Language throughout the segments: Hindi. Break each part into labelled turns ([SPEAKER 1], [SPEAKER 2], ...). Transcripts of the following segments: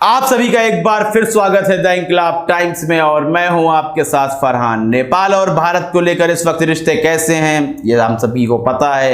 [SPEAKER 1] आप सभी का एक बार फिर स्वागत है द इंकलाब टाइम्स में और मैं हूं आपके साथ फरहान। नेपाल और भारत को लेकर इस वक्त रिश्ते कैसे हैं ये हम सभी को पता है।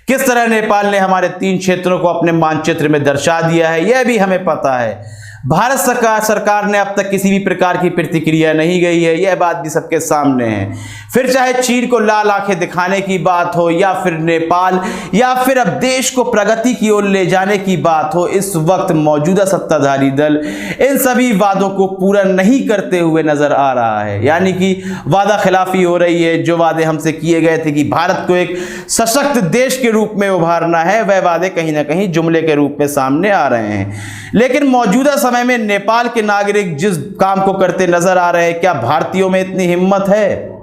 [SPEAKER 1] किस तरह नेपाल ने हमारे 3 क्षेत्रों को अपने मानचित्र में दर्शा दिया है यह भी हमें पता है। भारत सरकार ने अब तक किसी भी प्रकार की प्रतिक्रिया नहीं गई है, यह बात भी सबके सामने है। फिर चाहे चीन को लाल आंखें दिखाने की बात हो या फिर नेपाल या फिर अब देश को प्रगति की ओर ले जाने की बात हो, इस वक्त मौजूदा सत्ताधारी दल इन सभी वादों को पूरा नहीं करते हुए नजर आ रहा है। यानी कि वादा खिलाफी हो रही है। जो वादे हमसे किए गए थे कि भारत को एक सशक्त देश के रूप में उभारना है, वह वादे कहीं ना कहीं जुमले के रूप में सामने आ रहे हैं। लेकिन मौजूदा समय में नेपाल के नागरिक जिस काम को करते नजर आ रहे हैं, क्या भारतीयों में इतनी हिम्मत है?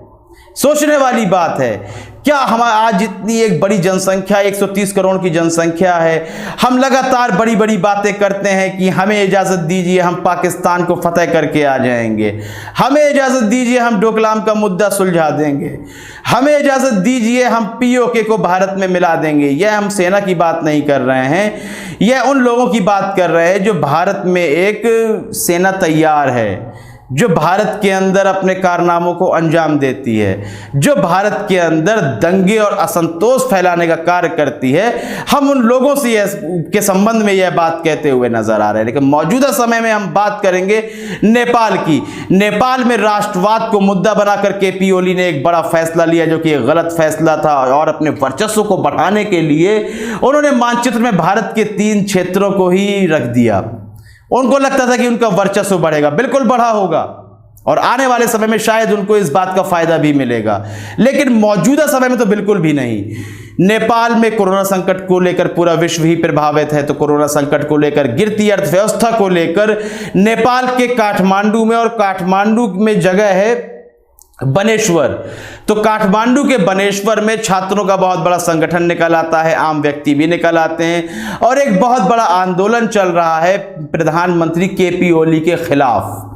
[SPEAKER 1] सोचने वाली बात है। क्या हम आज इतनी एक बड़ी जनसंख्या 130 करोड़ की जनसंख्या है, हम लगातार बड़ी बड़ी बातें करते हैं कि हमें इजाज़त दीजिए हम पाकिस्तान को फतेह करके आ जाएंगे, हमें इजाज़त दीजिए हम डोकलाम का मुद्दा सुलझा देंगे, हमें इजाज़त दीजिए हम पीओके को भारत में मिला देंगे। यह हम सेना की बात नहीं कर रहे हैं, यह उन लोगों की बात कर रहे हैं जो भारत में एक सेना तैयार है, जो भारत के अंदर अपने कारनामों को अंजाम देती है, जो भारत के अंदर दंगे और असंतोष फैलाने का कार्य करती है। हम उन लोगों से के संबंध में यह बात कहते हुए नजर आ रहे हैं। लेकिन मौजूदा समय में हम बात करेंगे नेपाल की। नेपाल में राष्ट्रवाद को मुद्दा बनाकर केपी ओली ने एक बड़ा फैसला लिया जो कि एक गलत फैसला था, और अपने वर्चस्व को बढ़ाने के लिए उन्होंने मानचित्र में भारत के 3 क्षेत्रों को ही रख दिया। उनको लगता था कि उनका वर्चस्व बढ़ेगा, बिल्कुल बढ़ा होगा और आने वाले समय में शायद उनको इस बात का फायदा भी मिलेगा, लेकिन मौजूदा समय में तो बिल्कुल भी नहीं। नेपाल में कोरोना संकट को लेकर पूरा विश्व ही प्रभावित है, तो कोरोना संकट को लेकर, गिरती अर्थव्यवस्था को लेकर नेपाल के काठमांडू में, और काठमांडू में जगह है बनेश्वर, तो काठमांडू के बनेश्वर में छात्रों का बहुत बड़ा संगठन निकल आता है, आम व्यक्ति भी निकल आते हैं और एक बहुत बड़ा आंदोलन चल रहा है प्रधानमंत्री केपी ओली के खिलाफ।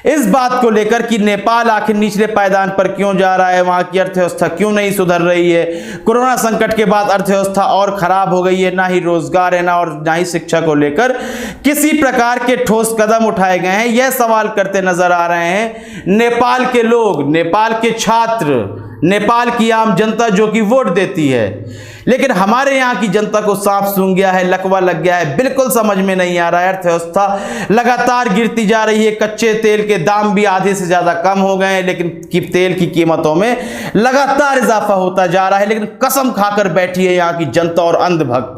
[SPEAKER 1] इस बात को लेकर कि नेपाल आखिर निचले पायदान पर क्यों जा रहा है, वहां की अर्थव्यवस्था क्यों नहीं सुधर रही है, कोरोना संकट के बाद अर्थव्यवस्था और खराब हो गई है, ना ही रोजगार है ना ही शिक्षा को लेकर किसी प्रकार के ठोस कदम उठाए गए हैं। यह सवाल करते नजर आ रहे हैं नेपाल के लोग, नेपाल के छात्र, नेपाल की आम जनता जो कि वोट देती है। लेकिन हमारे यहाँ की जनता को सांप सूंघ गया है, लकवा लग गया है, बिल्कुल समझ में नहीं आ रहा है। अर्थव्यवस्था लगातार गिरती जा रही है, कच्चे तेल के दाम भी आधे से ज्यादा कम हो गए हैं, लेकिन तेल की कीमतों में लगातार इजाफा होता जा रहा है। लेकिन कसम खाकर बैठी है यहाँ की जनता और अंधभक्त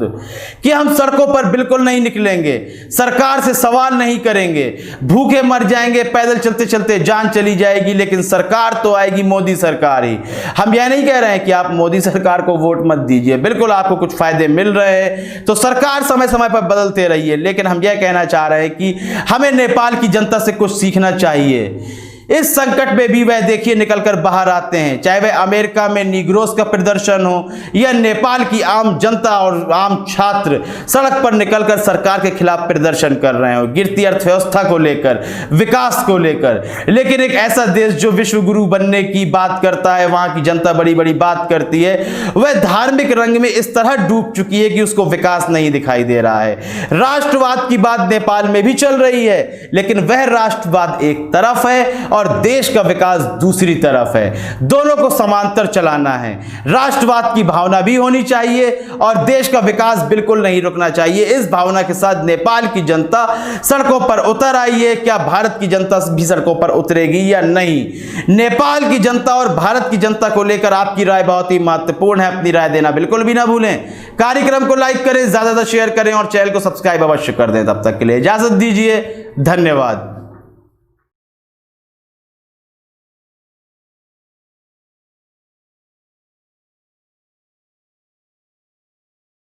[SPEAKER 1] कि हम सड़कों पर बिल्कुल नहीं निकलेंगे, सरकार से सवाल नहीं करेंगे, भूखे मर जाएंगे, पैदल चलते चलते जान चली जाएगी, लेकिन सरकार तो आएगी मोदी सरकार ही। हम यह नहीं कह रहे हैं कि आप मोदी सरकार को वोट मत दीजिए, बिल्कुल आपको कुछ फायदे मिल रहे हैं तो सरकार समय समय पर बदलते रहिए, लेकिन हम यह कहना चाह रहे हैं कि हमें नेपाल की जनता से कुछ सीखना चाहिए। इस संकट में भी वह देखिए निकलकर बाहर आते हैं, चाहे वह अमेरिका में निग्रोस का प्रदर्शन हो या नेपाल की आम जनता और आम छात्र सड़क पर निकलकर सरकार के खिलाफ प्रदर्शन कर रहे हो, गिरती अर्थव्यवस्था को लेकर, विकास को लेकर। लेकिन एक ऐसा देश जो विश्व गुरु बनने की बात करता है, वहां की जनता बड़ी बड़ी बात करती है, वह धार्मिक रंग में इस तरह डूब चुकी है कि उसको विकास नहीं दिखाई दे रहा है। राष्ट्रवाद की बात नेपाल में भी चल रही है, लेकिन वह राष्ट्रवाद एक तरफ है और देश का विकास दूसरी तरफ है। दोनों को समांतर चलाना है। राष्ट्रवाद की भावना भी होनी चाहिए और देश का विकास बिल्कुल नहीं रुकना चाहिए। इस भावना के साथ नेपाल की जनता सड़कों पर उतर आई है। क्या भारत की जनता भी सड़कों पर उतरेगी या नहीं? नेपाल की जनता और भारत की जनता को लेकर आपकी राय बहुत ही महत्वपूर्ण है। अपनी राय देना बिल्कुल भी ना भूलें। कार्यक्रम को लाइक करें, ज्यादा से शेयर करें और चैनल को सब्सक्राइब अवश्य कर दें। तब तक के लिए इजाजत दीजिए, धन्यवाद।